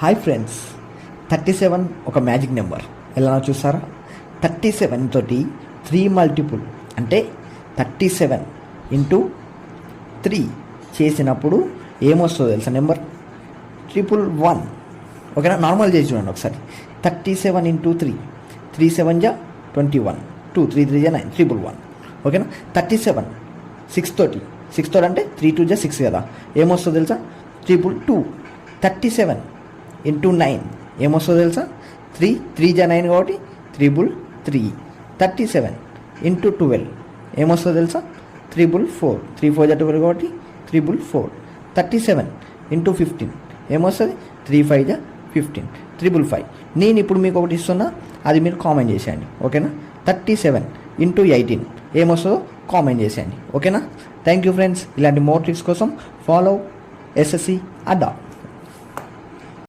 Hi friends, 37 ఒక magic number. ఎలానో చూస్తారా? 37 తోటి 3 మల్టిపుల్ అంటే 37 ఇంటూ 3 చేసినప్పుడు ఏమొస్తుందో తెలుసా? నెంబర్ 111. ఓకేనా? నార్మల్ చేసి చూడండి ఒకసారి. 37 ఇంటూ 3, 3 7 జా 21, 2 3 3 జా 9, 111. ఓకేనా? 37 6 తోటి అంటే 3 2 జా 6 కదా, ఏమొస్తుందో తెలుసా? 222. 37 ఇంటూ 9 ఏమొస్తుందో తెలుసా? 3 3 జా 9 కాబట్టి 333. 37 ఇంటూ 12 ఏమొస్తుందో తెలుసా? 344. 3 4 జా 12 కాబట్టి 344. 37 ఇంటూ 15 ఏమొస్తుంది? 3 5 జా 15, 355. నేను ఇప్పుడు మీకు ఒకటి ఇస్తున్నా, అది మీరు కామెంట్ చేసేయండి. ఓకేనా? 37 ఇంటూ 18 ఏమొస్తుందో కామెంట్ చేసేయండి. ఓకేనా? Thank you friends. ఇలాంటి మోర్ ట్రిక్స్ కోసం ఫాలో SSC అడ్డా.